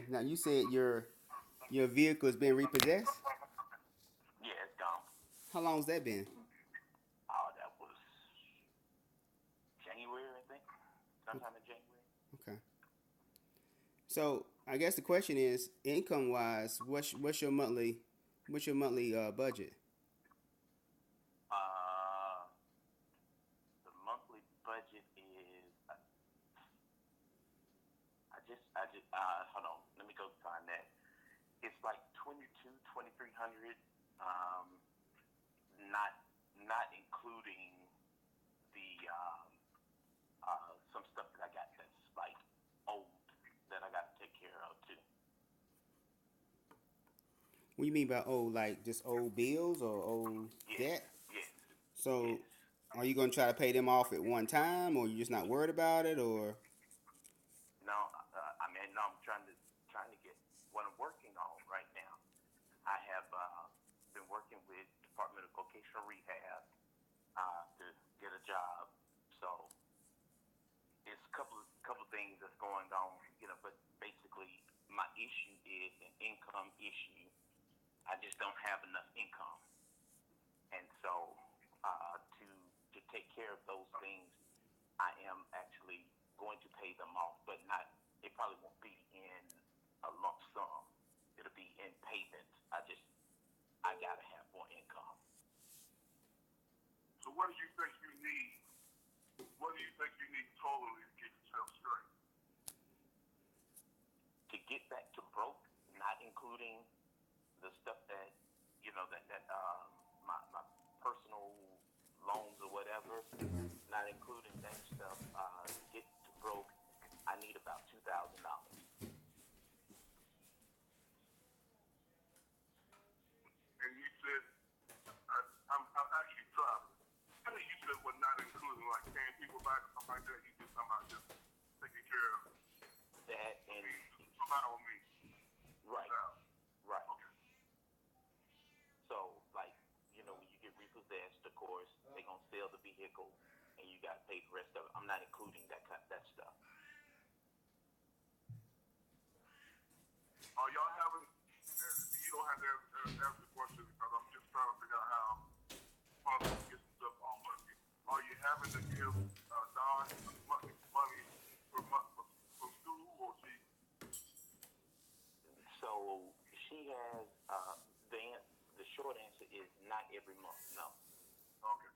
Now you said your vehicle has been repossessed. Yeah, it's gone. How long's that been? Oh, that was January, I think. Sometime in January. Okay. So I guess the question is, income wise, what's your monthly budget? Uh, the monthly budget is hold on. Let me go find that. It's like 22, 2300. Um, not not including the some stuff that I got that's like old that I got to take care of too. What do you mean by old? Like just old bills or old Yes, debt? yes, So yes. are you gonna try to pay them off at one time, or you just not worried about it, or No, I mean, no, I'm trying to get what I'm working on right now. I have been working with Department of Vocational Rehab to get a job. So it's a couple things that's going on, But basically, my issue is an income issue. I just don't have enough income, and so to take care of those things, I am actually going to pay them off, but not. It probably won't be in a lump sum. It'll be in payments. I gotta have more income. So what do you think you need? What do you think you need totally to get yourself straight? To get back to broke, not including the stuff that my personal loans or whatever, not including that stuff. To get to broke, I need about $2,000. And you said, I'm actually traveling. I think you said what not including like paying people back or something like that. You did something about just taking care of That and me, survival me. right, Now, right. okay. So like when you get repossessed, of course they're gonna sell the vehicle, and you got to pay the rest of it. I'm not including that stuff. Are y'all having? You don't have to answer the question because I'm just trying to figure out how possible to get some stuff on money. Are you having to give Don money per month for school, or she? So she has the short answer is not every month. No. Okay.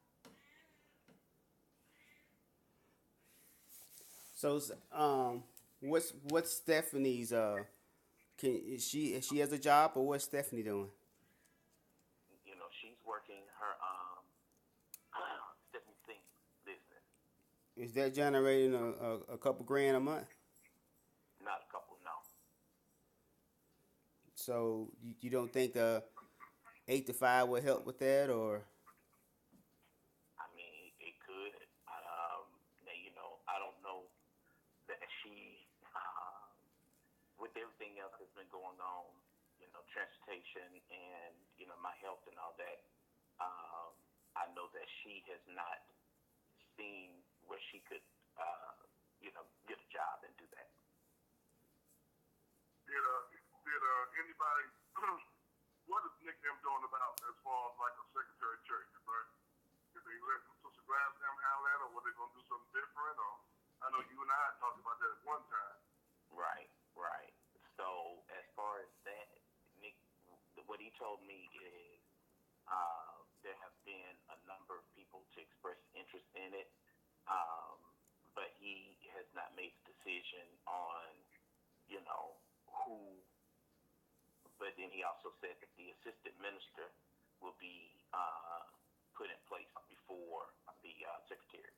so? What's Stephanie's Can she has a job, or what's Stephanie doing? She's working her Stephanie Sink business. Is that generating a couple grand a month? Not a couple, no. So you don't think the 8 to 5 will help with that, or I mean, it could. Now, I don't know that she, with everything else that's been going on, transportation and my health and all that. Um, I know that she has not seen where she could, get a job and do that. Did anybody? What is Nick them doing about as far as like a secretary of church, right? Did they let Sister Graham handle that, or were they gonna do something different? Or I know you and I talked about that at one time. Right, right. So as far as that, Nick, what he told me is there have been a number of people to express interest in it, um, but he has not made a decision on, who. But then he also said that the assistant minister will be put in place before the secretary.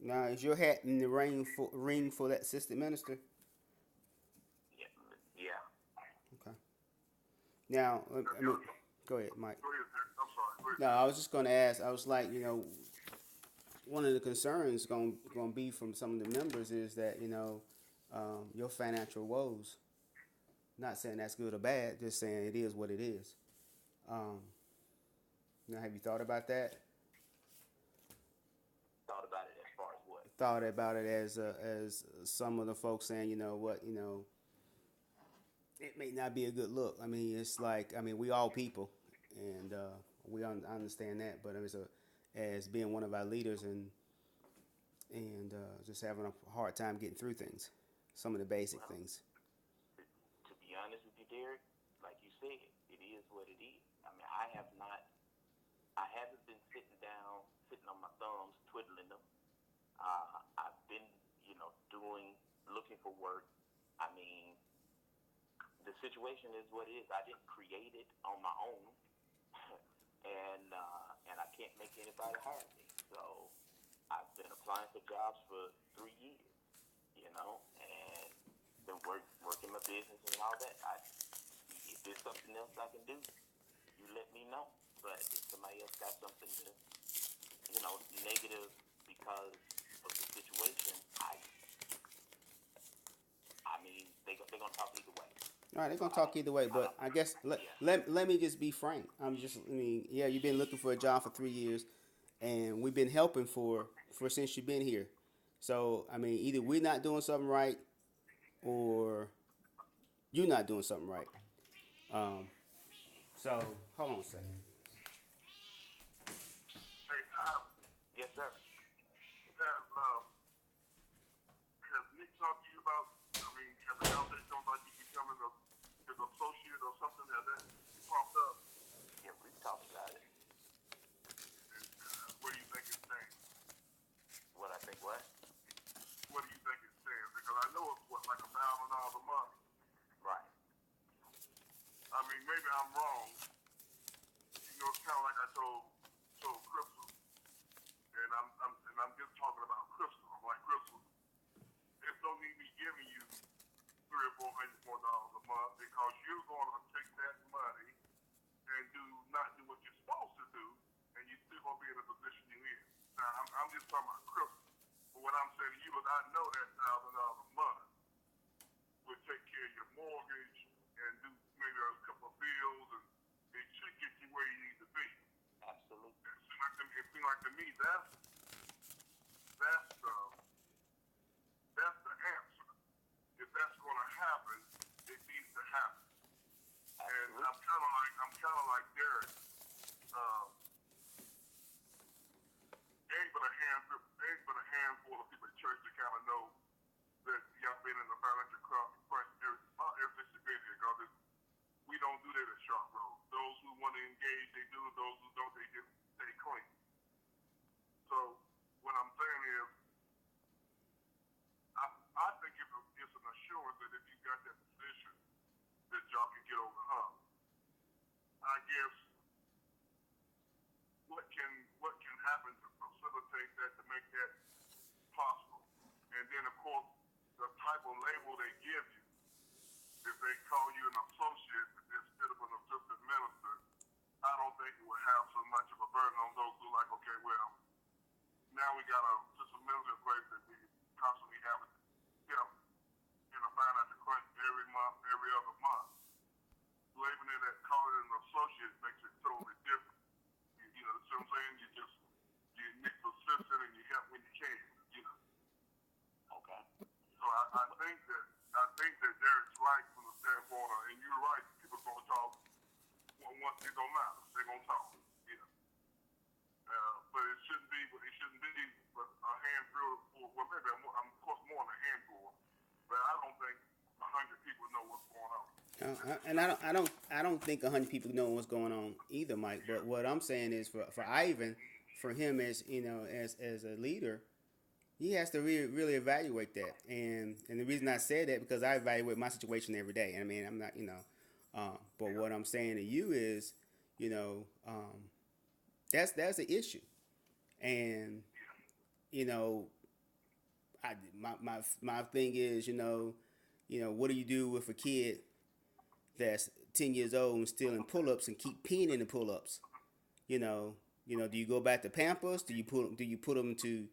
now is your hat in the ring for that assistant minister? Yeah, yeah. Okay. Now, Yeah, I mean, yeah. go ahead, Mike. Go ahead, Nick. I'm sorry. Go ahead, No, Nick. I was just going to ask. I was like, one of the concerns going to be from some of the members is that your financial woes. Not saying that's good or bad, just saying it is what it is. Um, have you thought about that? Thought about it as far as what? thought about it as some of the folks saying, you know what, it may not be a good look. I mean, it's like, I mean, we all people, and I understand that, but as being one of our leaders and just having a hard time getting through things, some of the basic Well, things. to be honest with you, Derek, like you said, it is what it is. I mean, I haven't been sitting on my thumbs, twiddling them. I've been, looking for work. I mean, the situation is what it is. I didn't create it on my own, and I can't make anybody hire me. So I've been applying for jobs for 3 years, and been working my business and all that. If there's something else I can do, you let me know. But if somebody else got something to, negative because of the situation, I mean, they're gonna talk either way. All right, they're So gonna talk either way, but I guess yeah, let me just be frank. I mean, yeah, you've been looking for a job for 3 years, and we've been helping for since you've been here. So I mean, either we're not doing something right, or you're not doing something right. Um, so hold on a second. Hey, Tom, yes, sir. has Nick talked to you about, I mean, has the conversation about you becoming his associate or something? Has that popped up? Yeah, we've talked about it. Where do you think it stands? What I think, what? What do you think it stands? Because I know it's what, like $1,000 a month. Right. I mean, maybe I'm wrong. It's kind of like I told Crystal, and I'm just talking about Crystal. I'm like, Crystal, there's no need me giving you $300 or $400 a month because you're going to take that money and not do what you're supposed to do, and you're still going to be in the position you're in. Now, I'm just talking about Crystal. But what I'm saying to you is I know that $1,000 a month would take care of your mortgage and do maybe a couple of bills, and it should get you where you need to be. Absolutely. It seems like to me that's the answer. If that's going to happen, it needs to happen. And Absolutely. I'm kind of like Derek. Ain't but a handful of people at church that kind of know that y'all been in the financial crisis ever since you've been here. Because we don't do that at Sharp Road. Those who want to engage, they do. Those who don't, they just stay clean. So what I'm saying is, I think it's an assurance that if you got that position, that y'all can get over the hump. I guess what can happen to facilitate that, to make that possible, and then of course the type of label they give you. If they call you an associate instead of an assistant minister, I don't think it would have so much of a burden on those who are like, okay, well, now we got a assistant minister in place that we constantly have help in a financial crisis every month, every other month. Labeling it that calling it an associate makes it totally different. You know what I'm saying? You need to assist and you help when you can. Okay. So I think that Derek's right from the standpoint of, and you're right, people are gonna talk once it don't matter. They're gonna talk. But it shouldn't be but a handful maybe I'm of course more than a handful, but I don't think 100 people know what's going on. And I don't think 100 people know what's going on either, Mike. But what I'm saying is for Ivan, for him as as a leader, he has to really evaluate that. And the reason I said that because I evaluate my situation every day. I mean, I'm not but what I'm saying to you is, that's the issue. And my thing is, what do you do with a kid that's 10 years old and still in pull-ups and keep peeing in the pull-ups? Do you go back to Pampers? Do you put them to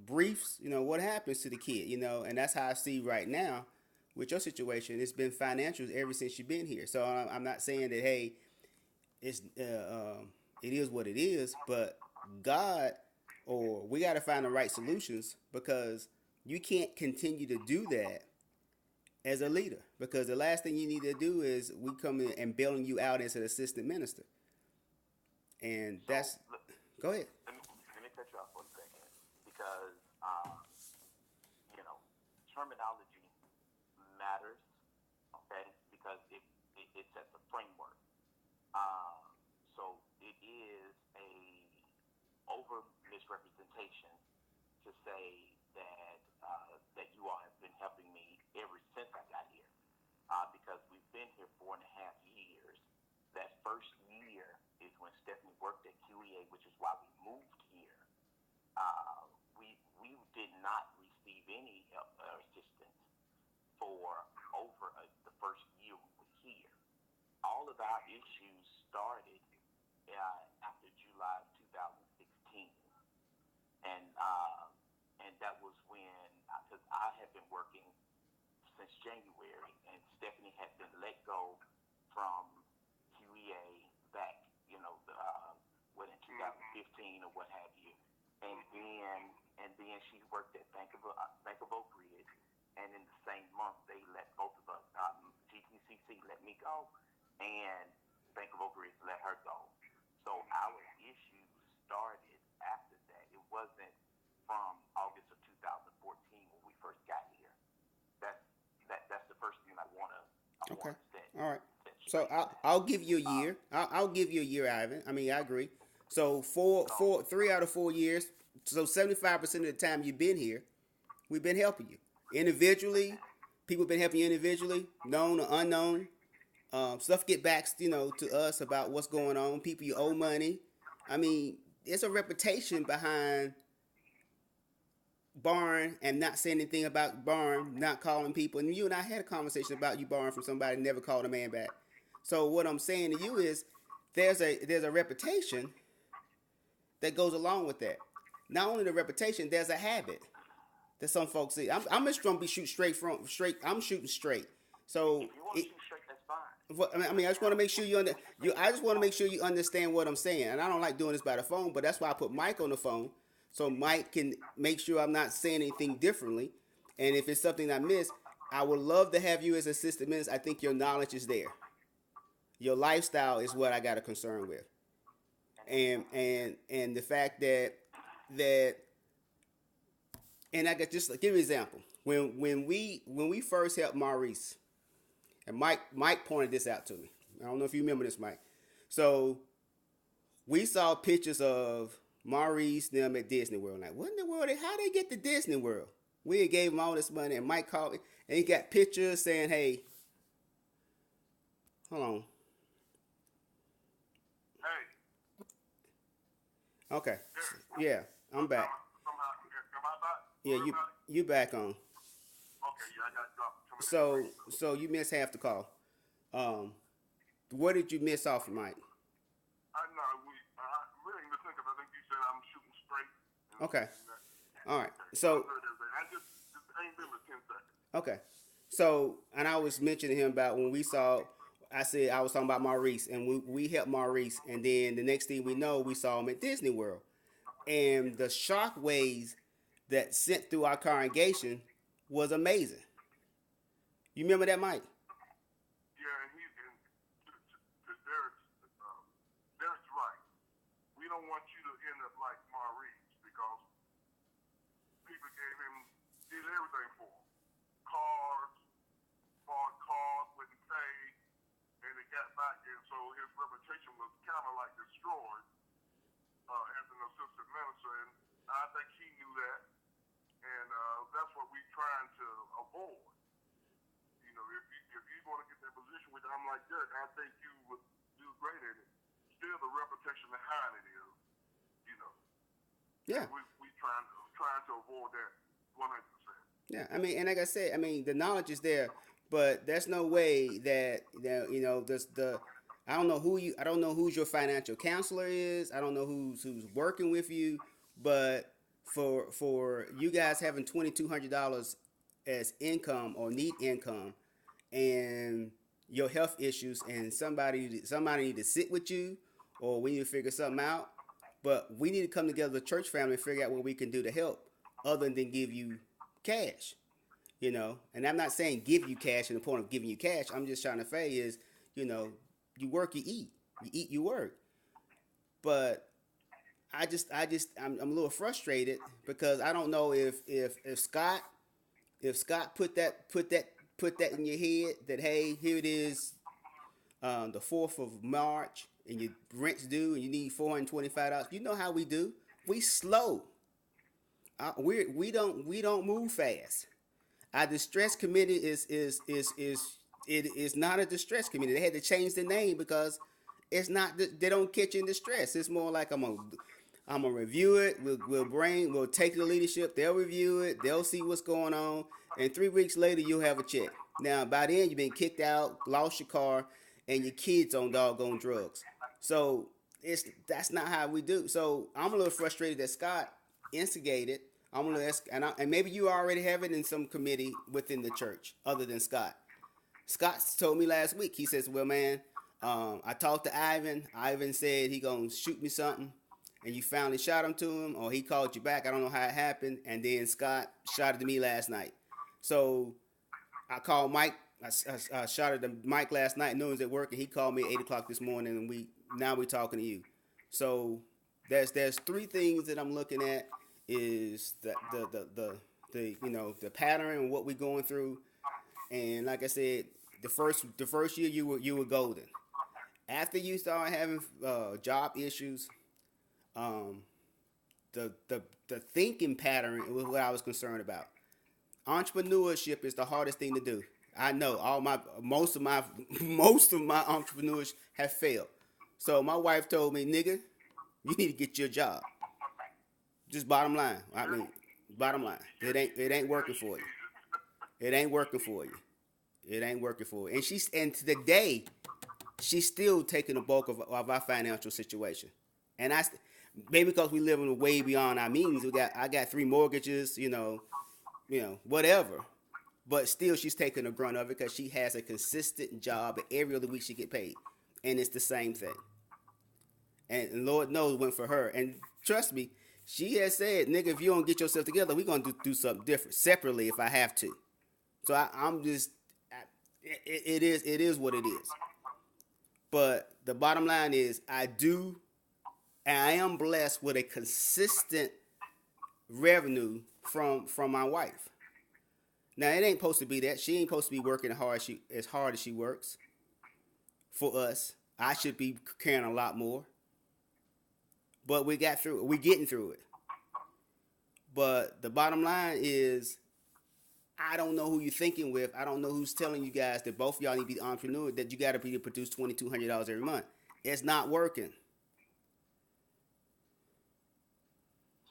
briefs? What happens to the kid? And that's how I see right now with your situation. It's been financial ever since you've been here. So I'm not saying that, hey, it is what it is, but God or we got to find the right solutions, because you can't continue to do that as a leader, because the last thing you need to do is we come in and bailing you out as an assistant minister. And that's, look, go ahead. let me cut you off for a second because you know, terminology matters, okay? Because it sets a framework. So it is a over misrepresentation to say that that you all have been helping me ever since I got here, because we've been here 4.5 years. That first year is when Stephanie worked at QEA, which is why we moved here. We did not receive any help or assistance for over the first year we were here. All of our issues started after July of 2016, and that was when, because I had been working since January, and Stephanie had been let go from QEA back, in 2015 or what have you, and then she worked at Bank of Oak Ridge, and in the same month they let both of us, GTCC let me go, and Bank of Oak Ridge let her go. So our issues started after that. It wasn't from August of 2014 when we first got here. That's the first thing I wanna Okay. set. All right. So I'll give you a year. I'll give you a year, Ivan. I mean, I agree. So 3 out of 4 years. So 75% of the time you've been here, we've been helping you individually. People have been helping you individually, known or unknown. Stuff get back, to us about what's going on. People you owe money. I mean, there's a reputation behind Barn and not saying anything about Barn, not calling people. And you and I had a conversation about you, Barn, from somebody who never called a man back. So what I'm saying to you is there's a reputation that goes along with that. Not only the reputation, there's a habit that some folks see. I'm just gonna be shooting straight. I'm shooting straight. So If you want to shoot straight, that's fine. I mean, I just want to make sure I just want to make sure you understand what I'm saying. And I don't like doing this by the phone, but that's why I put Mike on the phone, so Mike can make sure I'm not saying anything differently. And if it's something I miss, I would love to have you as assistant minister. I think your knowledge is there. Your lifestyle is what I got a concern with, and the fact that and I could just give you an example. When we first helped Maurice, and Mike pointed this out to me. I don't know if you remember this, Mike. So we saw pictures of Maurice them at Disney World. Like, what in the world? How they get to Disney World? We gave him all this money, and Mike called me, and he got pictures saying, "Hey, hold on." Hey. Okay. Yeah, I'm back. Am I back? Yeah, you back on. Okay, yeah, I got dropped. So you missed half the call. What did you miss off of Mike? I really ain't listening because I think you said I'm shooting straight. Okay. All right. So I just ain't been but 10 seconds. okay. So and I was mentioning him about when we saw. I said I was talking about Maurice, and we helped Maurice, and then the next thing we know, we saw him at Disney World, and the shock waves that sent through our congregation was amazing. You remember that, Mike? Yeah, and Derek's right. We don't want you to end up like Maurice because people did everything for him. Bought cars, wouldn't pay, and it got back, and so his reputation was kind of like destroyed as an assistant minister, and I think he knew that, and that's what we're trying to avoid. If you're going to get that position with, I'm like Derek, I think you would do great at it. Still, the reputation behind it is, Yeah. We trying to avoid that 100%. Yeah. I mean, and like I said, I mean, the knowledge is there, but there's no way that I don't know who's your financial counselor is. I don't know who's working with you, but for you guys having $2,200 as income or need income, and your health issues, and somebody need to sit with you, or we need to figure something out, But we need to come together, the church family, and figure out what we can do to help, other than give you cash. You know, and I'm not saying give you cash in the point of giving you cash. I'm just trying to say is, you know, you work, you eat, you work. But I'm a little frustrated because I don't know if Scott put that in your head that hey, here it is, the 4th of March and your rent's due and you need $425. You know how we do? We slow. We don't move fast. Our distress committee it is not a distress committee. They had to change the name because it's not, they don't catch you in distress. It's more like I'm gonna review it. We'll take the leadership. They'll review it. They'll see what's going on, and 3 weeks later you'll have a check. Now by then you've been kicked out, lost your car, and your kids on doggone drugs. So that's not how we do. So I'm a little frustrated that Scott instigated. I'm gonna ask, and maybe you already have it in some committee within the church other than Scott. Scott told me last week. He says, "Well, man, I talked to Ivan. Ivan said he gonna shoot me something, and you finally shot him to him, or he called you back. I don't know how it happened. And then Scott shot it to me last night. So I called Mike. I shot it to Mike last night. Knew he was at work, and he called me at 8 o'clock this morning, and we're talking to you. So there's 3 things that I'm looking at. Is the the pattern and what we're going through, and like I said, the first year you were golden. After you start having job issues, the thinking pattern was what I was concerned about. Entrepreneurship is the hardest thing to do. I know most of my entrepreneurs have failed. So my wife told me, nigga, you need to get your job. Just bottom line. I mean, bottom line. It ain't working for you. It ain't working for you. It ain't working for you. And to the day, she's still taking the bulk of our financial situation. And maybe because we live in way beyond our means. I got 3 mortgages, whatever. But still, she's taking the brunt of it because she has a consistent job, and every other week she get paid, and it's the same thing. And Lord knows it went for her. And trust me, she has said, nigga, if you don't get yourself together, we're going to do something different, separately if I have to. So it is what it is. But the bottom line is I am blessed with a consistent revenue from my wife. Now, it ain't supposed to be that. She ain't supposed to be working as hard as she works for us. I should be caring a lot more. But we got through it. We're getting through it. But the bottom line is, I don't know who you're thinking with. I don't know who's telling you guys that both of y'all need to be entrepreneurs, that you got to be to produce $2,200 every month. It's not working.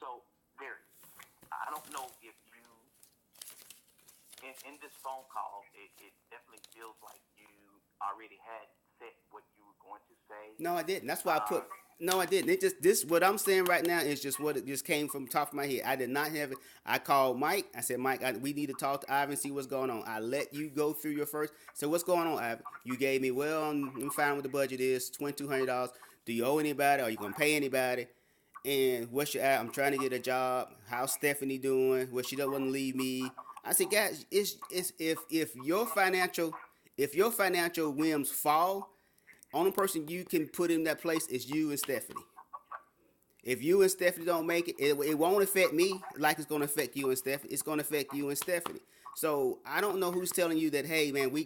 So, Derek, I don't know if you, in this phone call, it definitely feels like you already had said what you were going to say. No, I didn't. That's why I put... No, I didn't. What I'm saying right now is just what it just came from the top of my head. I did not have it. I called Mike. I said, Mike, we need to talk to Ivan, see what's going on. I let you go through your first. So what's going on, Ivan? You gave me, I'm fine with the budget is, $2,200. Do you owe anybody? Are you going to pay anybody? And what's your, I'm trying to get a job. How's Stephanie doing? Well, she doesn't want to leave me. I said, guys, it's if your financial whims fall, only person you can put in that place is you and Stephanie. If you and Stephanie don't make it, it won't affect me like it's going to affect you and Stephanie. It's going to affect you and Stephanie. So I don't know who's telling you that, hey, man, we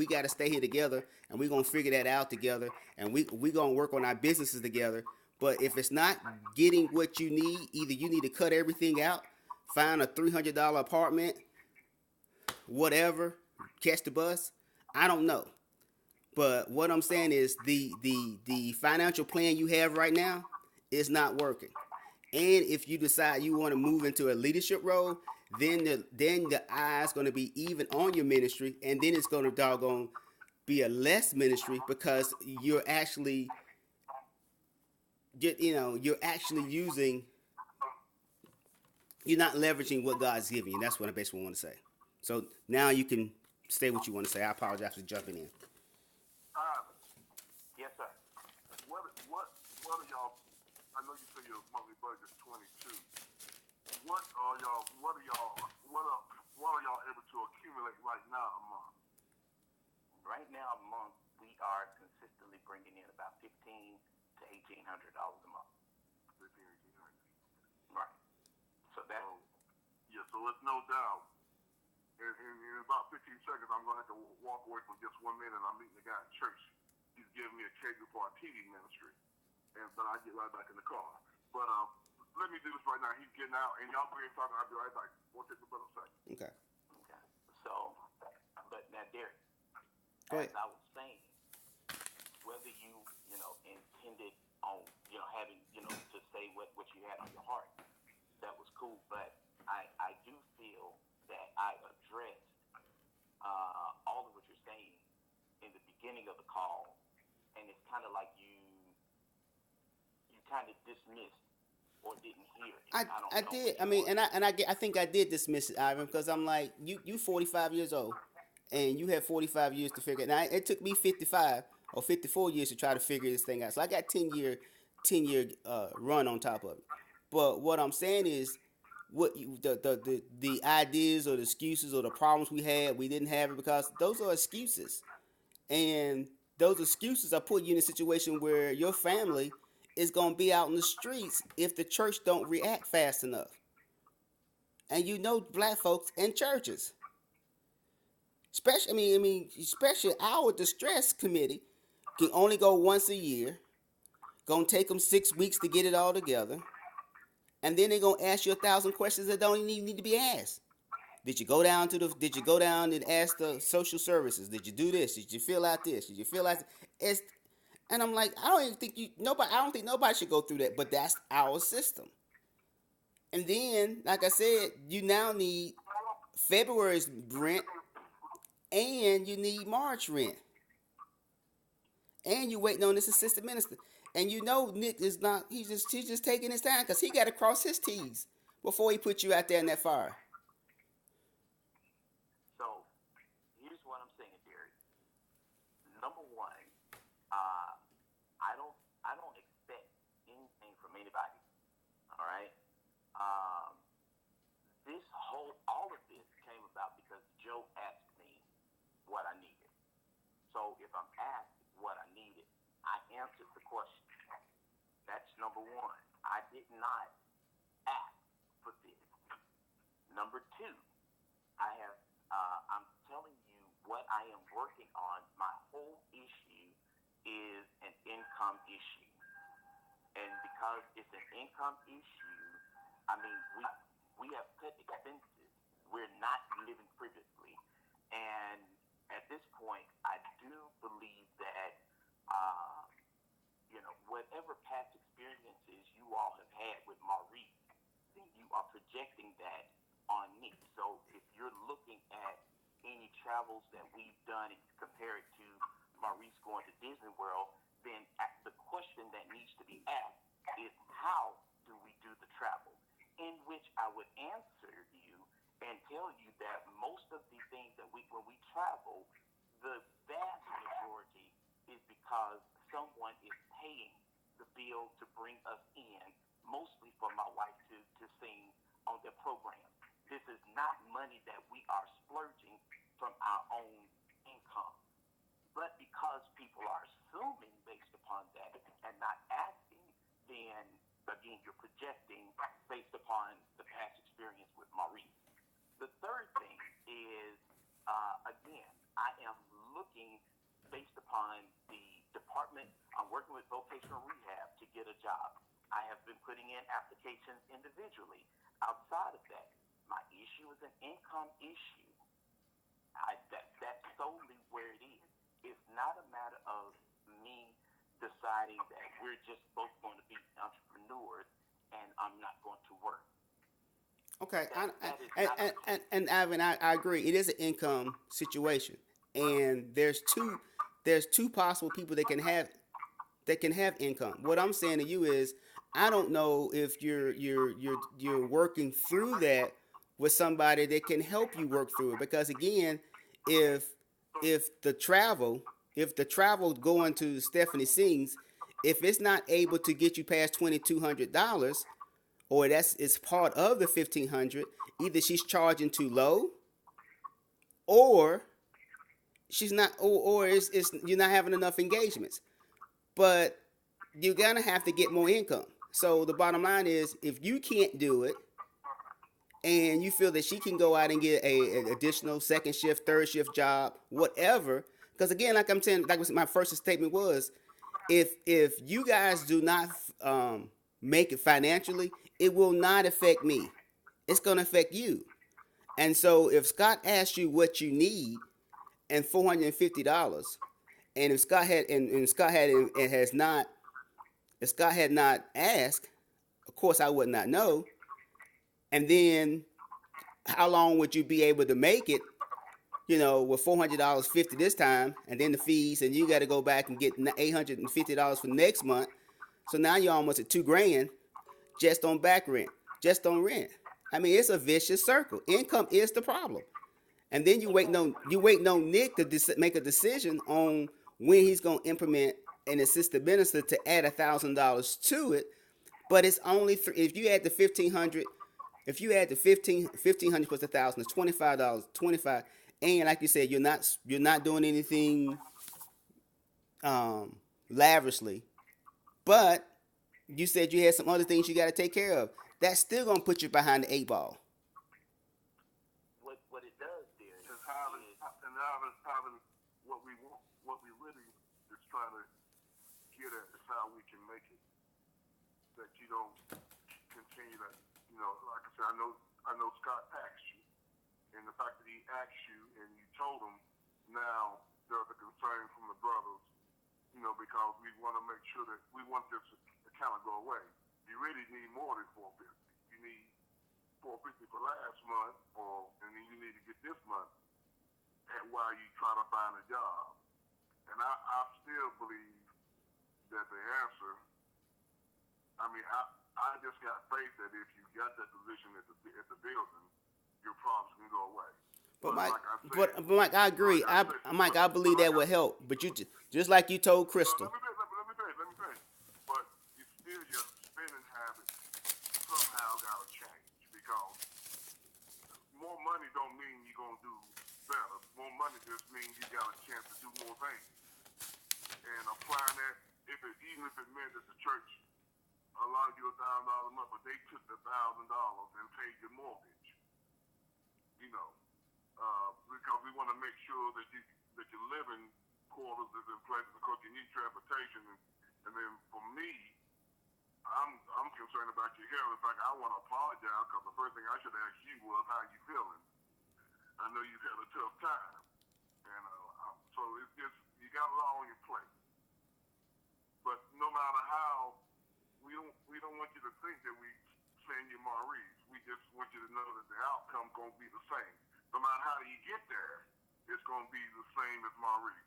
got to stay here together, and we're going to figure that out together, and we going to work on our businesses together. But if it's not getting what you need, either you need to cut everything out, find a $300 apartment, whatever, catch the bus. I don't know. But what I'm saying is the financial plan you have right now is not working. And if you decide you want to move into a leadership role, then the eye's going to be even on your ministry, and then it's going to doggone be a less ministry because you're actually you're not leveraging what God's giving you. That's what I basically want to say. So now you can say what you want to say. I apologize for jumping in. Yes, sir. What are y'all? I know you say your monthly budget is 22. What are y'all able to accumulate right now a month? Right now, a month, we are consistently bringing in about $1,500 to $1,800 a month. 1,500. Right. So that's So it's no doubt. In about 15 seconds, I'm going to have to walk away from just 1 minute. I'm meeting a guy at church. He's giving me a cable for our TV ministry. But I'll get right back in the car. But let me do this right now. He's getting out. And y'all bring him talking. I'll be right back. Won't take but a second. Okay. okay. So, but now, Derek, Go ahead. as I was saying, whether you intended on, having, to say what you had on your heart, that was cool. But I do feel that I addressed all of what you're saying in the beginning of the call, and it's kind of like you kind of dismissed or didn't hear it. I did. I mean, I think I did dismiss it, Ivan, because I'm like, you 45 years old, and you had 45 years to figure it. Now it took me 55 or 54 years to try to figure this thing out. So I got 10-year run on top of it. But what I'm saying is, the ideas or the excuses or the problems we had, we didn't have it because those are excuses, and those excuses are putting you in a situation where your family is going to be out in the streets if the church don't react fast enough. And black folks in churches, especially our distress committee, can only go once a year. Gonna take them 6 weeks to get it all together. And then they're gonna ask you 1,000 questions that don't even need to be asked. Did you go down and ask the social services? Did you do this? Did you fill out this? Did you fill out this? And I'm like, I don't think nobody should go through that, but that's our system. And then, like I said, you now need February's rent, and you need March rent. And you're waiting on this assistant minister. And Nick is not, he's just taking his time because he got to cross his T's before he put you out there in that fire. So, here's what I'm saying, Derek. Number one, I don't expect anything from anybody. All right? All of this came about because Joe asked me what I needed. So, if I'm asked what I needed, I answered the question. That's number one. I did not ask for this. Number two, I'm telling you what I am working on. My whole issue is an income issue. And because it's an income issue, I mean, we have cut expenses. We're not living frivolously. And at this point, I do believe that whatever past experiences you all have had with Maurice, then you are projecting that on me. So if you're looking at any travels that we've done and you compare it to Maurice going to Disney World, then the question that needs to be asked is, how do we do the travel? In which I would answer you and tell you that most of the things that when we travel, the vast majority is because someone is paying the bill to bring us in, mostly for my wife to sing on their program. This is not money that we are splurging from our own income. But because people are assuming based upon that and not asking, then again, you're projecting based upon the past experience with Maurice. The third thing is, again, I am looking based upon the department. I'm working with vocational rehab to get a job. I have been putting in applications individually. Outside of that, my issue is an income issue. That's solely where it is. It's not a matter of me deciding that we're just both going to be entrepreneurs and I'm not going to work. Okay, and Ivan, I agree. It is an income situation, and there's two possible people that can have income. What I'm saying to you is, I don't know if you're working through that with somebody that can help you work through it, because again, if the travel going to Stephanie Sings if it's not able to get you past $2,200, or that's it's part of the 1,500, either she's charging too low, or she's not, or it's you're not having enough engagements. But you're gonna have to get more income. So the bottom line is, if you can't do it, and you feel that she can go out and get an additional second shift, third shift job, whatever. Because again, like I'm saying, like my first statement was, if you guys do not make it financially, it will not affect me. It's gonna affect you. And so if Scott asks you what you need and $450, and if Scott had and Scott had and has not, if Scott had not asked, of course I would not know. And then how long would you be able to make it? With $400.50 this time, and then the fees, and you got to go back and get $850 for next month. So now you're almost at $2,000 just on back rent, just on rent. I mean, it's a vicious circle. Income is the problem, and then you waiting on Nick to make a decision on when he's going to implement an assistant minister to add $1,000 to it. But it's only if you add the 1,500. If you add the 1,500 plus 1,000, it's $25. 25, and like you said, you're not doing anything lavishly, but you said you had some other things you got to take care of. That's still gonna put you behind the 8 ball. What it does, dear, is having what we want, what we really is trying to get at is how we can make it that you don't continue to, like I said, I know Scott asked you, and the fact that he asked you and you told him, now there's a concern from the brothers, because we want to make sure that we want this to kind of go away. You really need more than 450. You need 450 for last month, and then you need to get this month while you try to find a job. And I still believe that the answer, I just got faith that if you got that position at the building, your problems can go away. But Like Mike, I agree. Mike, I believe that would help. But you just like you told Crystal. Let me finish. But your spending habits somehow got to change, because more money don't mean you're gonna do better. More money just means you got a chance to do more things. And applying that, even if it meant that the church allowed you $1,000 a month, but they took the $1,000 and paid your mortgage. Because we want to make sure that your living quarters is in place, because you need transportation. And then for me, I'm concerned about your health. In fact, I want to apologize, because the first thing I should ask you was, how you feeling? I know you've had a tough time, and so it's just, you got a lot on your plate. But no matter how, we don't want you to think that we send you Maurice. We just want you to know that the outcome gonna be the same. No matter how you get there, it's gonna be the same as Maurice.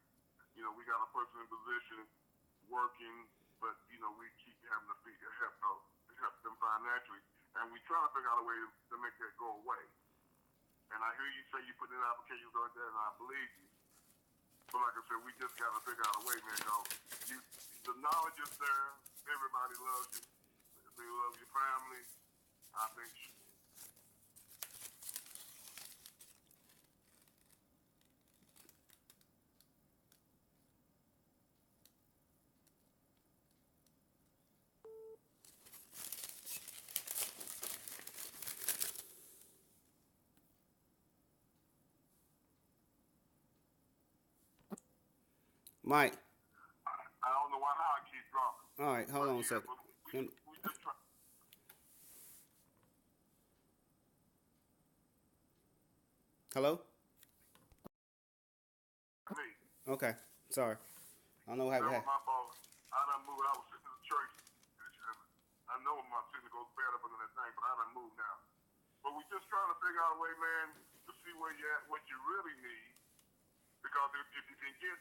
We got a person in position working, but we keep having to help them financially, and we try to figure out a way to make that go away. And I hear you say you put in applications like that, and I believe you. So like I said, we just got to figure out a way, man. The knowledge is there. Everybody loves you. They love your family. I think. Mike. I don't know how I keep dropping. All right, hold on a second. We just try. Hello? Me. Okay, sorry. I don't know how. That was my fault. I done moved. I was sitting in the church. I know my signal goes bad up under that thing, but I done moved now. But we just trying to figure out a way, man, to see where you're at, what you really need. Because if you can get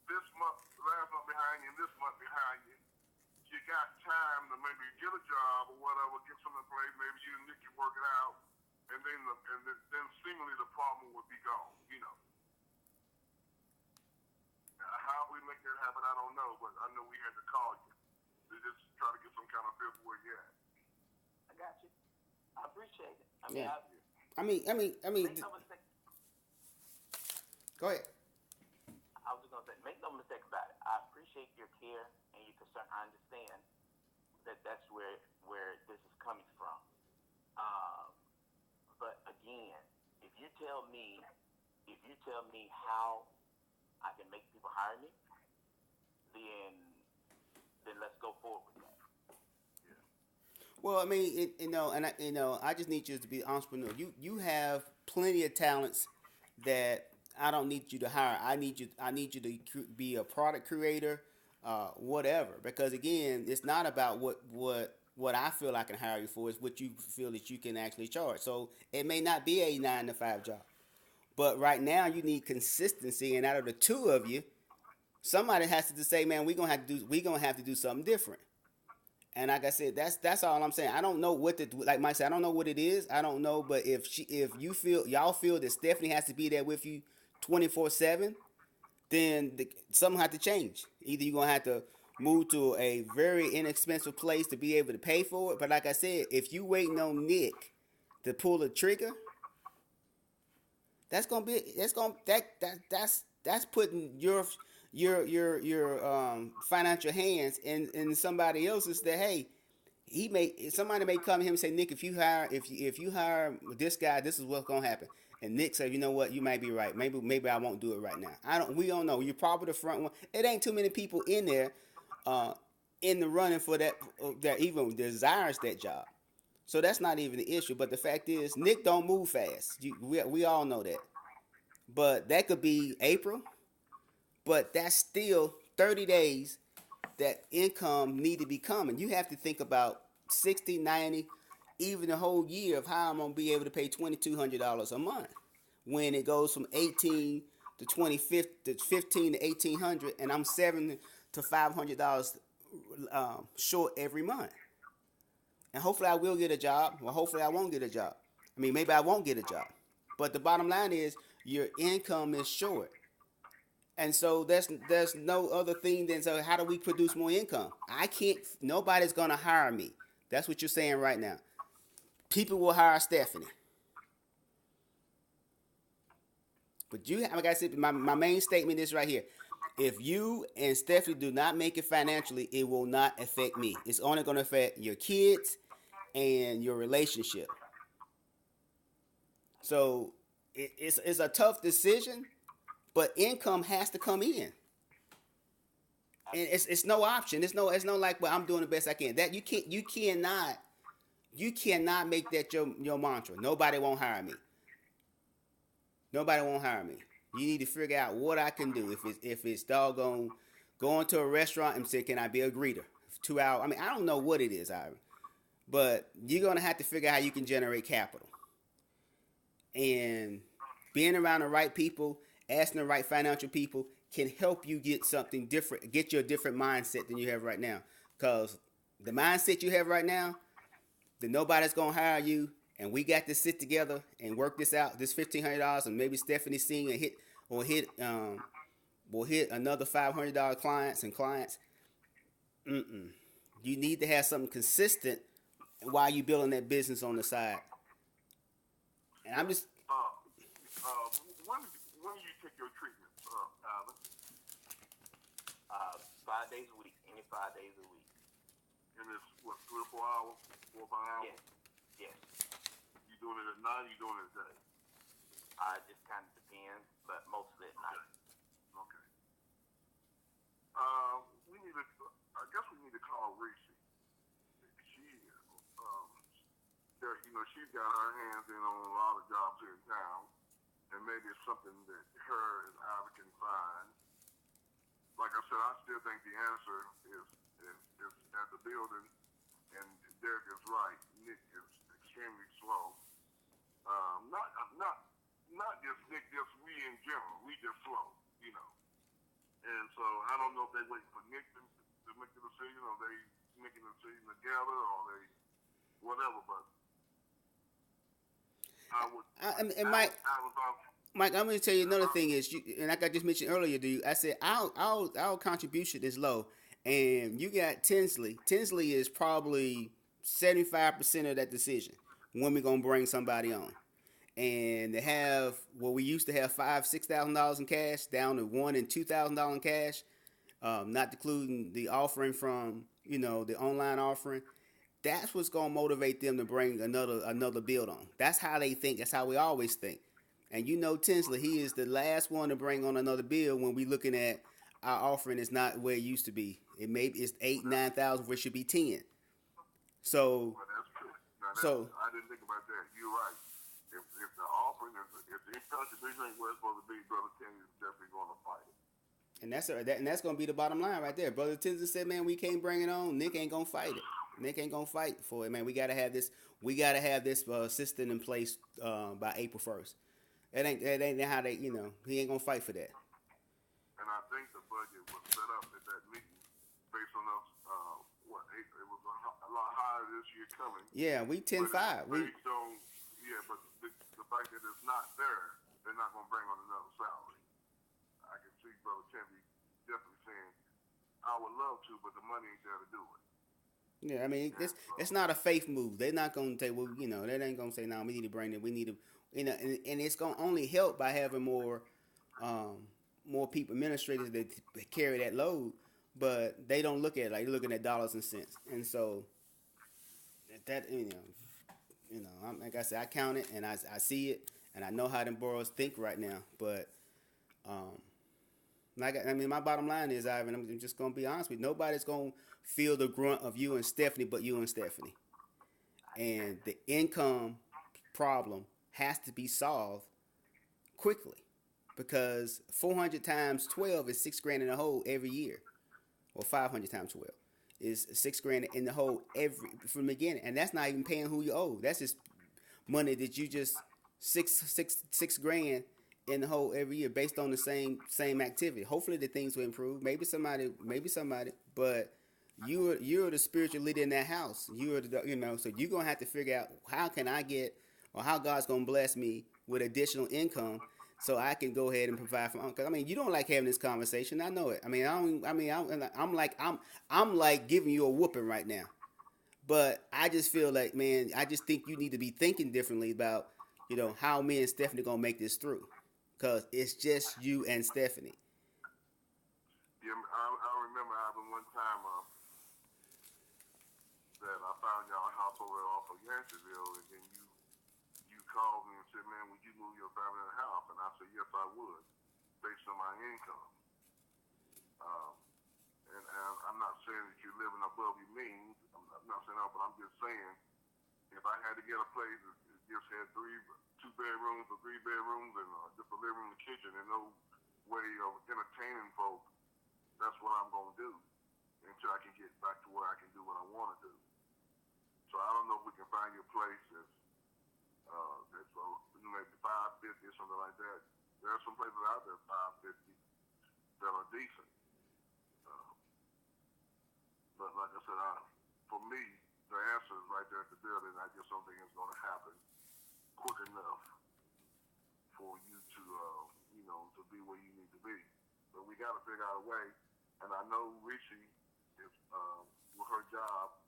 this month, last month behind you, and this month behind you, you got time to maybe get a job or whatever, get something in place. Maybe you and Nick can work it out, and then seemingly the problem would be gone. How we make that happen, I don't know, but I know we had to call you. to just try to get some kind of feel for where you're at. I got you. I appreciate it. I mean, Yeah. I make no mistake. Go ahead. I was just gonna say, make no mistake about it. I appreciate your care and your concern. I understand that that's where this is coming from. But again, if you tell me how I can make people hire me, then let's go forward with that. Well, I mean, I just need you to be an entrepreneur. You have plenty of talents that I don't need you to hire. I need you to be a product creator, whatever. Because again, it's not about what I feel I can hire you for. It's what you feel that you can actually charge. So it may not be a 9-to-5 job, but right now you need consistency. And out of the two of you, somebody has to say, man, we're gonna have to do something different. And like I said, that's all I'm saying. I don't know like Mike said, I don't know what it is. I don't know, but if y'all feel that Stephanie has to be there with you 24/7, then something has to change. Either you're gonna have to move to a very inexpensive place to be able to pay for it. But like I said, if you waiting on Nick to pull the trigger, that's putting your financial hands in somebody else's. That hey, somebody may come to him and say, Nick, if you hire this guy, this is what's gonna happen. And Nick said, you know what, you might be right. Maybe I won't do it right now. We don't know. You're probably the front one. It ain't too many people in there, in the running for that even desires that job. So that's not even the issue. But the fact is, Nick don't move fast. We all know that. But that could be April. But that's still 30 days that income need to be coming. You have to think about 60, 90, even the whole year of how I'm going to be able to pay $2,200 a month when it goes from 18 to 15 to 1,800, and I'm $700 to $500 short every month. And hopefully I will get a job. Well, hopefully I won't get a job. I mean, maybe I won't get a job. But the bottom line is your income is short. And so there's no other thing than, so how do we produce more income? Nobody's going to hire me. That's what you're saying right now. People will hire Stephanie. But like I said, my main statement is right here. If you and Stephanie do not make it financially, it will not affect me. It's only going to affect your kids and your relationship. So it's a tough decision, but income has to come in. And it's no option. It's no like, well, I'm doing the best I can. That you cannot make that your mantra. Nobody won't hire me. Nobody won't hire me. You need to figure out what I can do. If it's doggone going to a restaurant and say, can I be a greeter? 2 hours. I mean, I don't know what it is, Ivan. But you're gonna have to figure out how you can generate capital. And being around the right people, asking the right financial people can help you get something different, get you a different mindset than you have right now. Because the mindset you have right now, that nobody's going to hire you, and we got to sit together and work this out, this $1,500, and maybe Stephanie seeing will hit another $500 clients. You need to have something consistent while you're building that business on the side. And I'm just... when do you take your treatment, Ivan? 5 days a week, any 5 days a week. And it's, 3 or 4 hours? 4 or 5 hours? Yes. You doing it at night or you doing it at day? It just kind of depends, but mostly at night. Okay. I guess we need to call Reese. She's got her hands in on a lot of jobs here in town, and maybe it's something that her and Ivy can find. Like I said, I still think the answer is at the building, and Derek is right. Nick is extremely slow. Not just Nick, just we in general. We just slow, And so I don't know if they waiting for Nick to make the decision, or they making the decision together, or they whatever. But Mike, I'm going to tell you another thing is, and like I just mentioned earlier, I said our contribution is low, and you got Tinsley. Tinsley is probably 75% of that decision when we're gonna bring somebody on. And they have what we used to have $5,000-6,000 in cash down to $1,000 and $2,000 in cash, not including the offering from the online offering. That's what's gonna motivate them to bring another build on. That's how they think. That's how we always think. And Tinsley, he is the last one to bring on another bill when we looking at our offering is not where it used to be. It's 8-9,000 where it should be 10. So Well, that's true. Now, so I didn't think about that. You're right. If the offering, if the contribution ain't where it's supposed to be, Brother Kenny is definitely going to fight it. and that's gonna be the bottom line right there. Brother Tinsley said, "Man, we can't bring it on. Nick ain't gonna fight it. Nick ain't gonna fight for it, man. We gotta have this. We gotta have this system in place by April 1st. It ain't how they. He ain't gonna fight for that. And I think the budget was set up at that meeting based on us, it was a lot higher this year coming. Yeah, we 10-5. But based on, but the fact that it's not there, they're not going to bring on another salary. I can see Brother Timmy definitely saying, I would love to, but the money ain't there to do it. Yeah, I mean, it's not a faith move. They're not going to say, well, they ain't going to say, no, we need to bring it. We need to, and it's going to only help by having more people, administrators that carry that load. But they don't look at it like they're looking at dollars and cents. And so that, like I said, I count it and I see it and I know how them boroughs think right now. But my bottom line is, Ivan, I'm just gonna be honest with you. Nobody's gonna feel the grunt of you and Stephanie, but you and Stephanie. And the income problem has to be solved quickly because 400 times 12 is $6,000 in the hole every year, or 500 times 12 is $6,000 in the hole from the beginning, and that's not even paying who you owe. That's just money that you just $6,000 in the hole every year based on the same activity. Hopefully the things will improve. Maybe somebody, but you're the spiritual leader in that house. You're so you're gonna have to figure out how can I get, or how God's gonna bless me with additional income so I can go ahead and provide for. Because you don't like having this conversation. I know it. I'm like giving you a whooping right now. But I just feel like, man, I just think you need to be thinking differently about, how me and Stephanie gonna make this through. Because it's just you and Stephanie. Yeah, I remember having one time that I found y'all a house over off of Yanceyville, and then you called me and said, man, would you move your family in the house? And I said, yes, I would, based on my income. And I'm not saying that you're living above your means. I'm not saying that, but I'm just saying, if I had to get a place that just had 2 bedrooms or 3 bedrooms and just a living room and kitchen and no way of entertaining folks, that's what I'm going to do until I can get back to where I can do what I want to do. So I don't know if we can find you a place that's maybe $550 or something like that. There are some places out there $550 that are decent. But like I said, for me, the answer is right there at the building. I just don't think it's going to happen quick enough for you to, to be where you need to be. But we got to figure out a way. And I know Rishi is, with her job,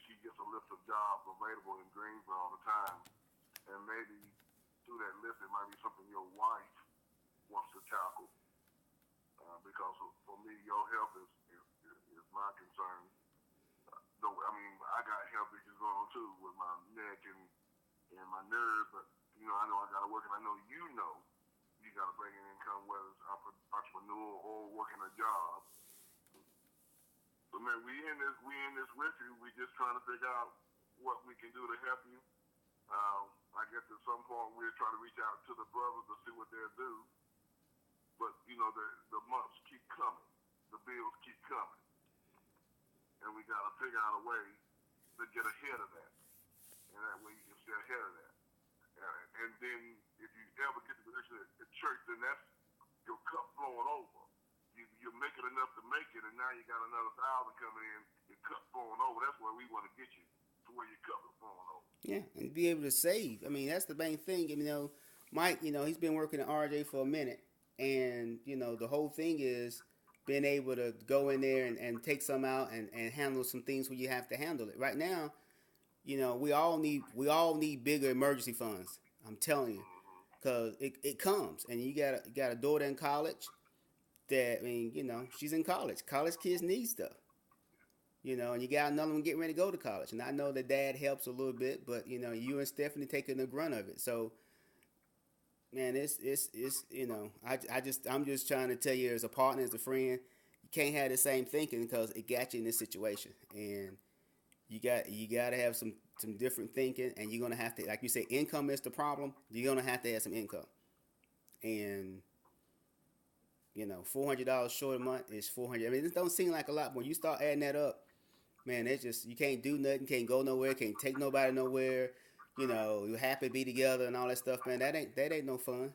she gets a list of jobs available in Greensboro all the time. And maybe through that list, it might be something your wife wants to tackle. Because for me, your health is my concern. Though, I got health issues going on too with my neck and my nerves, but I know I got to work, and I know you got to bring in income, whether it's entrepreneur or working a job. So man, we in this with you. We just trying to figure out what we can do to help you. I guess at some point we'll try to reach out to the brothers to see what they'll do. But the months keep coming, the bills keep coming, and we got to figure out a way to get ahead of that. And that way you can stay ahead of that. And then if you ever get to the position at church, then that's your cup flowing over. You're making enough to make it, and now you got another 1,000 coming in, your cup flowing over. That's where we want to get you, to where your cup is flowing over. Yeah, and be able to save. That's the main thing. Mike, he's been working at RJ for a minute, and the whole thing is being able to go in there and take some out and handle some things where you have to handle it. Right now, we all need bigger emergency funds. I'm telling you, because it comes, and you got a daughter in college that, I mean, she's in college. College kids need stuff. And you got another one getting ready to go to college. And I know the dad helps a little bit, but you and Stephanie taking the grunt of it. So, man, it's I'm just trying to tell you, as a partner, as a friend, you can't have the same thinking, because it got you in this situation, and you got to have some different thinking, and you're gonna have to, like you say, income is the problem. You're gonna have to have some income, and $400 short a month is $400. I mean, it don't seem like a lot, but when you start adding that up, man, it's just, you can't do nothing, can't go nowhere, can't take nobody nowhere. You're happy to be together and all that stuff, man. That ain't no fun.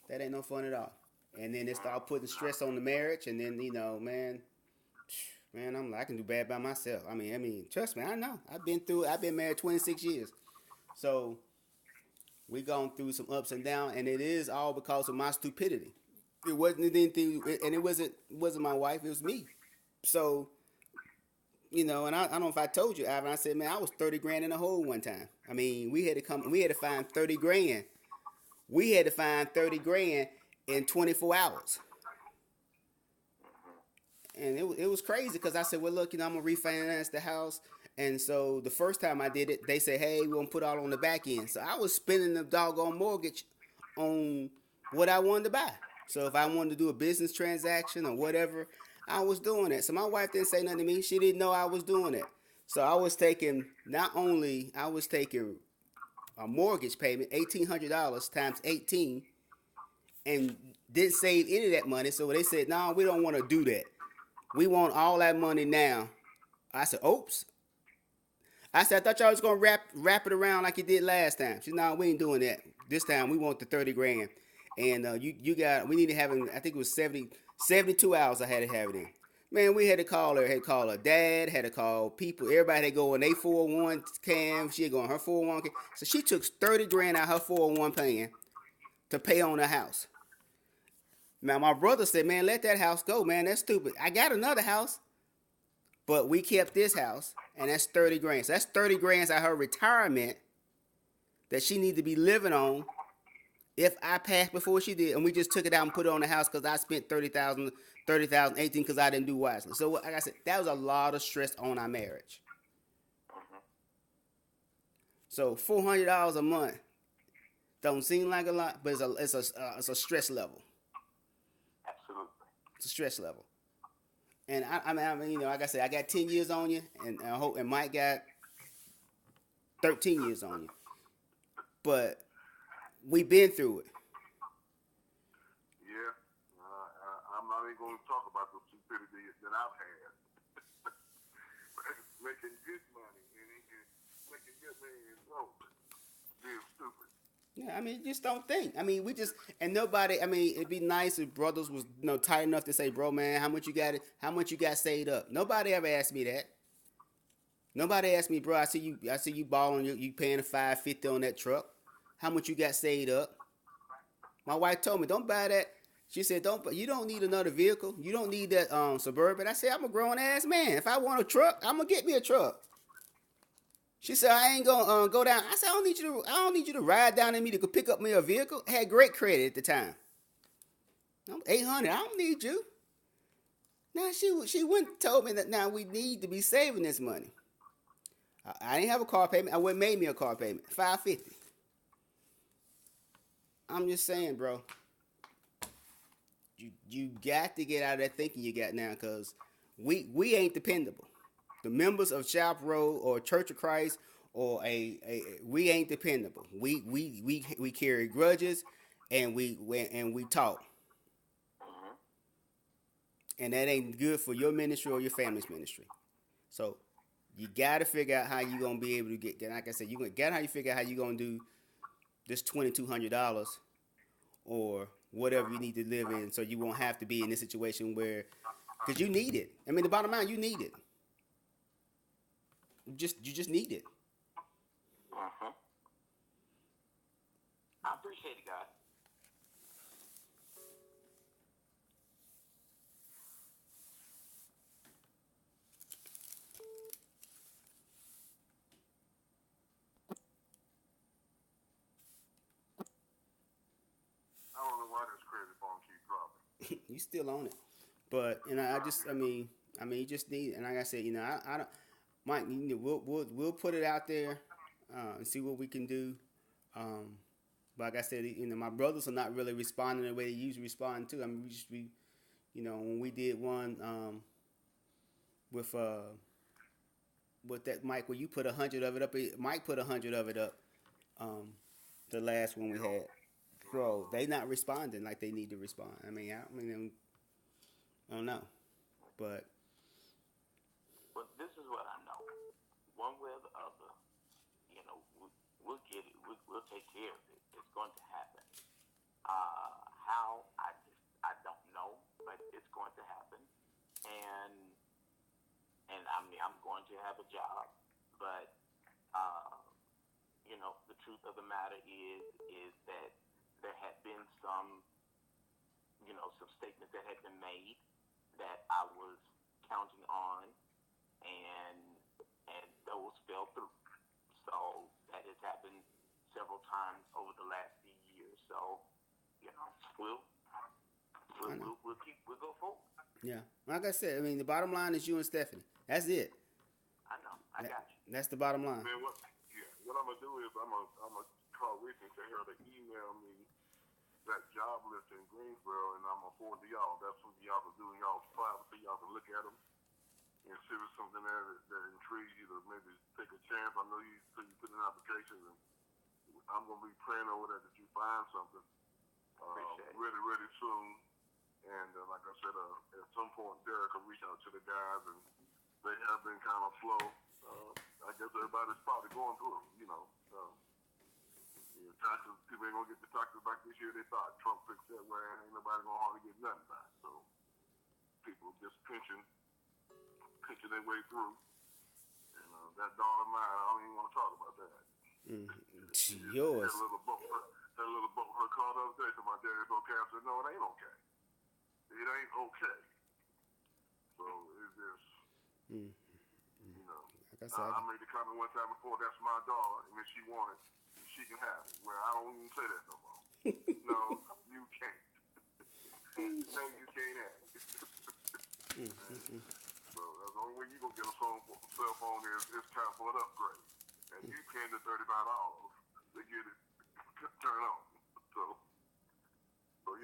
That ain't no fun at all. And then they start putting stress on the marriage, and then man, I can do bad by myself. I mean, trust me, I know. I've been married 26 years, so we gone through some ups and downs, and it is all because of my stupidity. It wasn't anything, and it wasn't my wife. It was me. So, and I don't know if I told you, Ivan. I said, man, I was 30 grand in the hole one time. I mean, we had to find 30 grand. We had to find 30 grand in 24 hours. And it was crazy, because I said, well, look, I'm going to refinance the house. And so the first time I did it, they said, hey, we're going to put all on the back end. So I was spending the doggone mortgage on what I wanted to buy. So if I wanted to do a business transaction or whatever, I was doing it. So my wife didn't say nothing to me. She didn't know I was doing it. So I was taking a mortgage payment, $1,800 times 18, and didn't save any of that money. So they said, no, we don't want to do that. We want all that money now. I said, oops. I said, I thought y'all was going to wrap it around like you did last time. She said, no, we ain't doing that. This time we want the 30 grand. And we need to have it, I think it was 72 hours I had to have it in. Man, we had to call her dad, had to call people. Everybody had to go in their 401 cam. She had to go in her 401 cam. So she took 30 grand out of her 401 plan to pay on the house. Now, my brother said, man, let that house go, man. That's stupid. I got another house, but we kept this house, and that's 30 grand. So that's 30 grand out of her retirement that she need to be living on if I passed before she did. And we just took it out and put it on the house because I spent $30,000, 18 because I didn't do wisely. So like I said, that was a lot of stress on our marriage. So $400 a month don't seem like a lot, but it's a stress level. It's a stress level. And I mean, like I said, I got 10 years on you, and Mike got 13 years on you. But we've been through it. Yeah, I'm not even going to talk about the stupidity that I've had. Making good money and making good money and broke. Being stupid. Yeah, I mean, just don't think. I mean, nobody, I mean, it'd be nice if brothers was, tight enough to say, bro, man, how much you got saved up? Nobody ever asked me that. Nobody asked me, bro, I see you balling, you paying $550 on that truck. How much you got saved up? My wife told me, don't buy that. She said, you don't need another vehicle. You don't need that Suburban. I said, I'm a grown ass man. If I want a truck, I'm gonna get me a truck. She said, I ain't gonna go down. I said, I don't need you to ride down in me to go pick up me a vehicle. I had great credit at the time. I'm 800. I don't need you. Now she went and told me that now we need to be saving this money. I didn't have a car payment. I went and made me a car payment, $550. I'm just saying, bro. You got to get out of that thinking you got now, because we ain't dependable. The members of Shop Road or Church of Christ or we ain't dependable. We carry grudges and we talk. And that ain't good for your ministry or your family's ministry. So you got to figure out how you going to be able to get, like I said, how you figure out how you going to do this $2,200 or whatever you need to live in, so you won't have to be in this situation where, because you need it. I mean, the bottom line, you need it. You just need it. I appreciate it, God. his credit phone keep dropping. You still on it, but you just need, and like I said, I don't, Mike, we'll put it out there and see what we can do. But like I said, my brothers are not really responding the way they usually respond to. I mean, when we did one with that Mike, where you put 100 of it up, Mike put 100 of it up. The last one we had, so they not responding like they need to respond. I don't know, but this is what I know. One way or the other, we'll get it. We'll take care of it. It's going to happen. How I don't know, but it's going to happen. And I mean, I'm going to have a job, but the truth of the matter is that there had been some statements that had been made that I was counting on, and those fell through. So that has happened several times over the last few years. So we'll go forward. Yeah, like I said, I mean, the bottom line is you and Stephanie. That's it. I know. I got you. That's the bottom line. Man, what I'm gonna do is I'm gonna call Rick and tell her to email me that job list in Greensboro, and I'm gonna forward to y'all. That's something y'all can do in y'all's privacy. Y'all can look at them and see if there's something there that intrigues you to maybe take a chance. I know you put in applications, and I'm gonna be praying over that you find something really, really soon. And like I said, at some point, Derek will reach out to the guys, and they have been kind of slow. I guess everybody's probably going through them, taxes, people ain't gonna get the taxes back this year. They thought Trump fixed that way, and ain't nobody gonna hardly get nothing back. So people just pinching their way through. And that daughter of mine, I don't even want to talk about that. Yours. That little boat her called the other day to my daddy's okay. I said, no, it ain't okay. It ain't okay. So it's just, like I said, I made the comment one time before, that's my daughter, and if she wanted, she can have it. Well, I don't even say that no more. No, you can't. No, you can't have it. So that's the only way you gonna get a cell phone is it's time for an upgrade. And you paying the $35 to get it turned on. So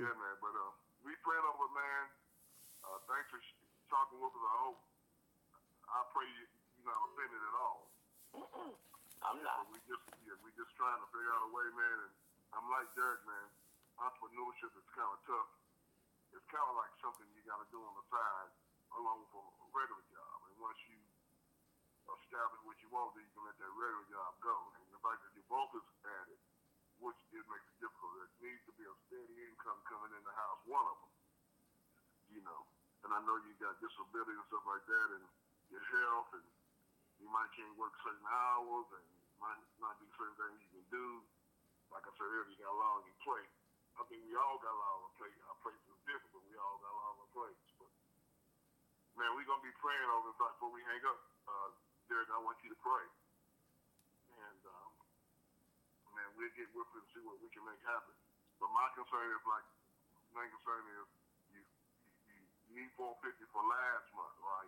yeah, man. But we praying over, man. Thanks for talking with us. I pray you're not offended at all. I'm not. We just trying to figure out a way, man. And I'm like Derek, man. Entrepreneurship is kind of tough. It's kind of like something you got to do on the side along with a regular job. And once you establish what you want, then you can let that regular job go. And the fact that you both is added, which it makes it difficult. There needs to be a steady income coming in the house, one of them. And I know you got disability and stuff like that, and your health, and you might can't work certain hours, and might not do certain things you can do. Like I said earlier, you got a lot on your plate. I think we all got a lot on our plate. Our plates is different, but we all got a lot on our plates. But man, we're gonna be praying over this before we hang up. Derek, I want you to pray, and man, we'll get with it and see what we can make happen. But my concern is main concern is you need $450 for last month, right?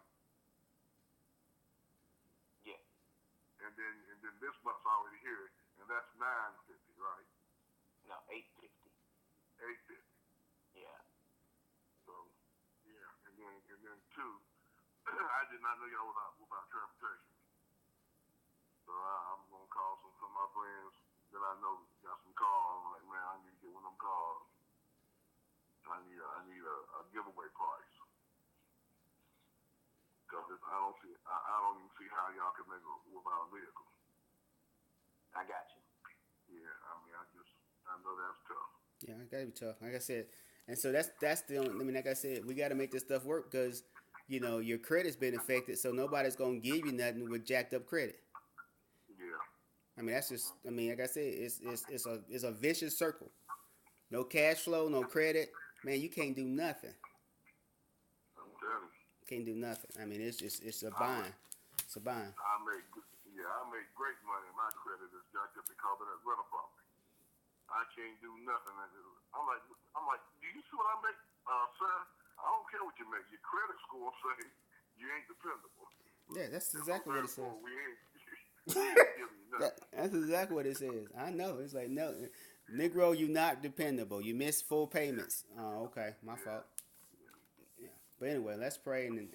Yeah. And then this month's already here, and that's $950, right? No, $850. $850. Yeah. So, yeah, and then two, I did not know y'all without transportation. So I'm gonna call some of my friends that I know got some cars. I'm like, man, I need to get one of them cars. I need a giveaway price. Because I don't even see how y'all can make it without a vehicle. I got you. Yeah, I know that's tough. Yeah, it gotta be tough. Like I said, and so that's the only. I mean, like I said, we got to make this stuff work because your credit's been affected, so nobody's gonna give you nothing with jacked up credit. Yeah. I mean, that's just. I mean, like I said, it's a vicious circle. No cash flow, no credit. Man, you can't do nothing. I'm telling you. Can't do nothing. I mean, it's a bind. It's a bind. I made great money. My credit is jacked up because of that rental property. I can't do nothing. I'm like, see what I make, sir? I don't care what you make. Your credit score say you ain't dependable. Yeah, that's exactly what it says. We ain't giving you nothing. That's exactly what it says. I know. It's like, no, Negro, you're not dependable. You missed full payments. Oh, okay, my fault. Yeah. But anyway, let's pray, and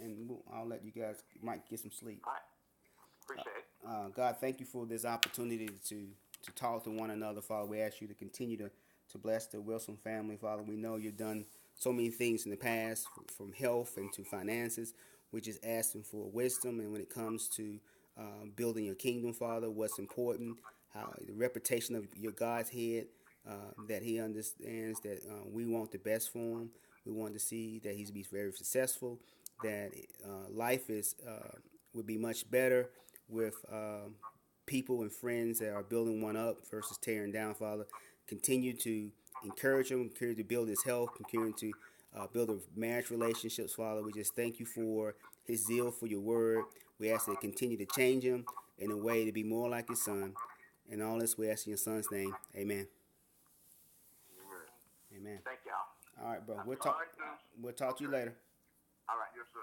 I'll let you guys might get some sleep. All right. Appreciate it. God, thank you for this opportunity to talk to one another, Father. We ask you to continue to bless the Wilson family, Father. We know you've done so many things in the past, from health and to finances. We're just asking for wisdom, and when it comes to building your kingdom, Father, what's important, how the reputation of your God's head, that he understands that we want the best for him. We want to see that he's be very successful, that life would be much better with people and friends that are building one up versus tearing down, Father. Continue to encourage him, continue to build his health, continue to build a marriage relationships, Father. We just thank you for his zeal for your word. We ask that continue to change him in a way to be more like his son. And all this we ask in your son's name. Amen. Amen. Thank y'all. All right, bro. We'll talk to you later. All right. Yes, sir.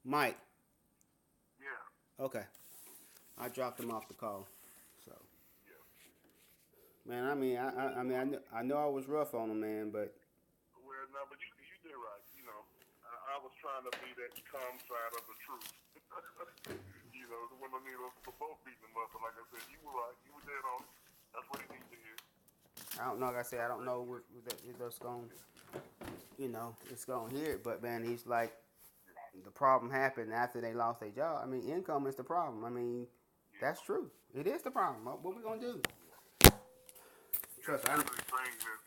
Mike. Yeah. Okay. I dropped him off the call. So. Yeah. Man, I know I was rough on him, man, but. Well, no, but you did right. You know, I was trying to be that calm side of the truth. You know, when I need us for both beating them up, but like I said, you were right. You were dead on it. That's what he needs to hear. I don't know. Like I said, I don't know what that's going. You know, it's going to hear it, but man, he's like. The problem happened after they lost their job. I mean, income is the problem. I mean, that's true. It is the problem. What we gonna do? Trust me. Definitely saying that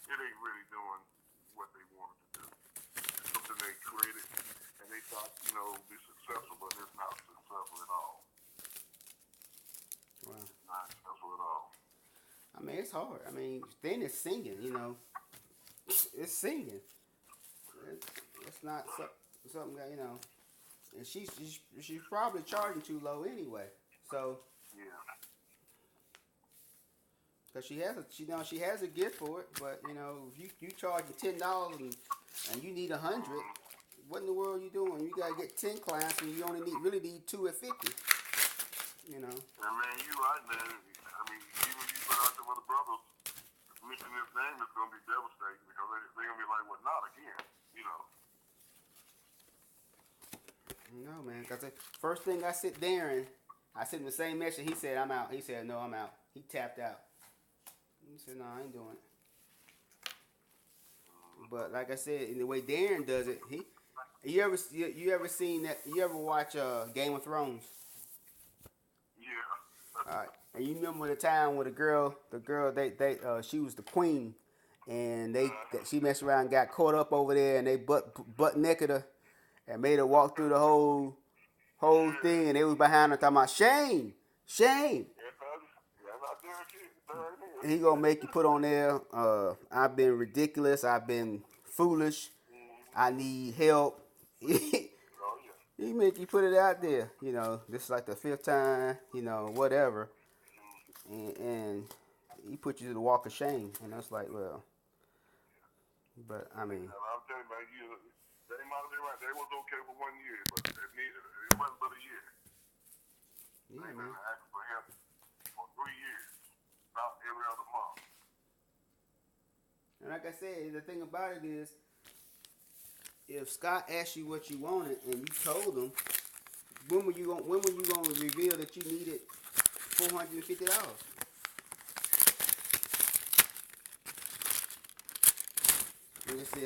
it ain't really doing what they wanted to do. It's something they created and they thought, you know, be successful, but it's not successful at all. Wow. Not successful at all. I mean, it's hard. I mean, then it's singing. You know, it's singing. It's not something that, you know, and she's probably charging too low anyway. So Yeah. because she has a gift for it, but you know, if you charge $10 and you need 100, what in the world are you doing? You gotta get 10 clients and you only really need 2 at 50. You know. And man, you right, man. I mean, even you put out some other brothers mention his name, it's gonna be devastating because they're gonna be like, well, not again, you know. No, man, because the first thing I sent Darren, I sent him the same message. He said, I'm out. He said, no, I'm out. He tapped out. He said, no, I ain't doing it. But like I said, in the way Darren does it, you ever seen that? You ever watch Game of Thrones? Yeah. All right, and you remember the time where the girl, she was the queen, and she messed around and got caught up over there, and they butt naked her. And made her walk through the whole thing, and they was behind her talking about shame. He gonna make you put on there. I've been ridiculous. I've been foolish. I need help. He make you put it out there. You know, this is like the 5th time. You know, whatever. And he put you to the walk of shame, and that's like, well. But I mean. I'm telling you, man, they might have been right. They was okay for 1 year, but it wasn't but a year. Yeah, They've man. been asking for help for 3 years, about every other month. And like I said, the thing about it is, if Scott asked you what you wanted and you told him, when were you gonna reveal that you needed $450? Like I said,